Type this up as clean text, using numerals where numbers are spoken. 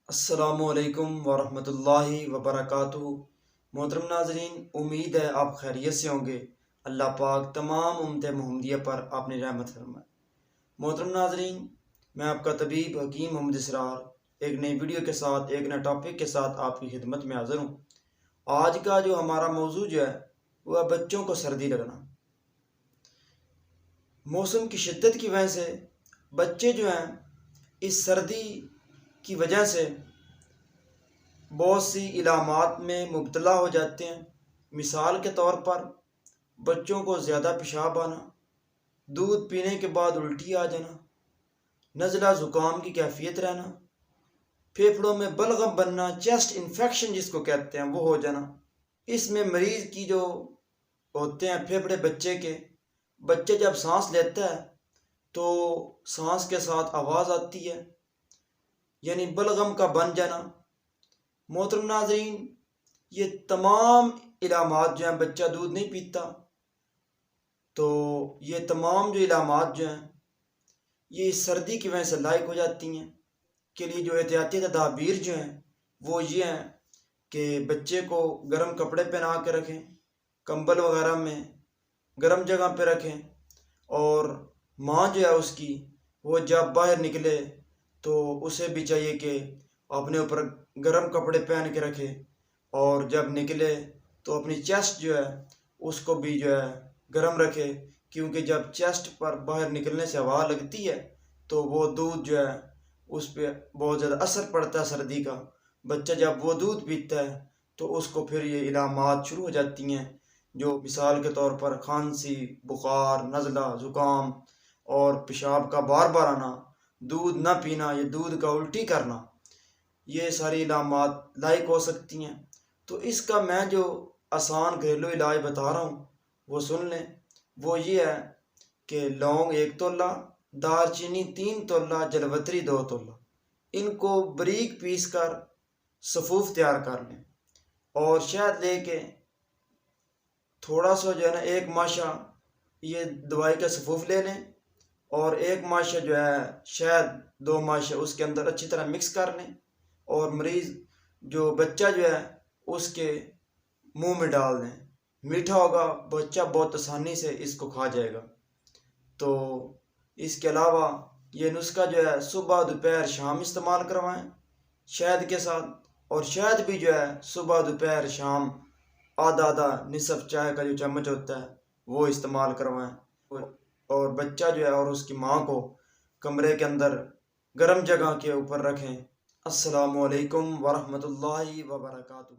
السلام علیکم ورحمۃ اللہ وبرکاتہ۔ محترم ناظرین، امید ہے آپ خیریت سے ہوں گے۔ اللہ پاک تمام امت محمدیہ پر اپنی رحمت فرمائے۔ محترم ناظرین، میں آپ کا طبیب حکیم محمد اسرار ایک نئی ویڈیو کے ساتھ، ایک نئے ٹاپک کے ساتھ آپ کی خدمت میں حاضر ہوں۔ آج کا جو ہمارا موضوع ہے وہ ہے بچوں کو سردی لگنا۔ موسم کی شدت کی وجہ سے بچے جو ہیں اس سردی کی وجہ سے بہت سی علامات میں مبتلا ہو جاتے ہیں۔ مثال کے طور پر بچوں کو زیادہ پیشاب آنا، دودھ پینے کے بعد الٹی آ جانا، نزلہ زکام کی کیفیت رہنا، پھیپھڑوں میں بلغم بننا، چیسٹ انفیکشن جس کو کہتے ہیں وہ ہو جانا۔ اس میں مریض کی جو ہوتے ہیں پھیپھڑے بچے جب سانس لیتا ہے تو سانس کے ساتھ آواز آتی ہے، یعنی بلغم کا بن جانا۔ محترم ناظرین، یہ تمام علامات جو ہیں، بچہ دودھ نہیں پیتا تو یہ تمام جو علامات جو ہیں یہ سردی کی وجہ سے لاحق ہو جاتی ہیں۔ کے لیے جو احتیاطی تدابیر جو ہیں وہ یہ ہیں کہ بچے کو گرم کپڑے پہنا کے رکھیں، کمبل وغیرہ میں گرم جگہ پہ رکھیں، اور ماں جو ہے اس کی وہ جب باہر نکلے تو اسے بھی چاہیے کہ اپنے اوپر گرم کپڑے پہن کے رکھے، اور جب نکلے تو اپنی چیسٹ جو ہے اس کو بھی جو ہے گرم رکھے، کیونکہ جب چیسٹ پر باہر نکلنے سے ہوا لگتی ہے تو وہ دودھ جو ہے اس پہ بہت زیادہ اثر پڑتا ہے سردی کا۔ بچہ جب وہ دودھ پیتا ہے تو اس کو پھر یہ علامات شروع ہو جاتی ہیں، جو مثال کے طور پر کھانسی، بخار، نزلہ زکام اور پیشاب کا بار بار آنا، دودھ نہ پینا یا دودھ کا الٹی کرنا، یہ ساری علامات لاحق ہو سکتی ہیں۔ تو اس کا میں جو آسان گھریلو علاج بتا رہا ہوں وہ سن لیں۔ وہ یہ ہے کہ لونگ 1 تولہ، دار چینی 3 تولہ، جلوتری 2 تولہ، ان کو باریک پیس کر سفوف تیار کر لیں، اور شہد لے کے تھوڑا سا جو ہے نا 1 ماشا یہ دوائی کا سفوف لے لیں، اور 1 ماشا جو ہے شہد 2 ماشا اس کے اندر اچھی طرح مکس کر لیں، اور مریض جو بچہ جو ہے اس کے منہ میں ڈال دیں۔ میٹھا ہوگا، بچہ بہت آسانی سے اس کو کھا جائے گا۔ تو اس کے علاوہ یہ نسخہ جو ہے صبح دوپہر شام استعمال کروائیں شہد کے ساتھ، اور شہد بھی جو ہے صبح دوپہر شام آدھا نصف چائے کا جو چمچ ہوتا ہے وہ استعمال کروائیں، اور بچہ جو ہے اور اس کی ماں کو کمرے کے اندر گرم جگہ کے اوپر رکھیں۔ السلام علیکم ورحمۃ اللہ وبرکاتہ۔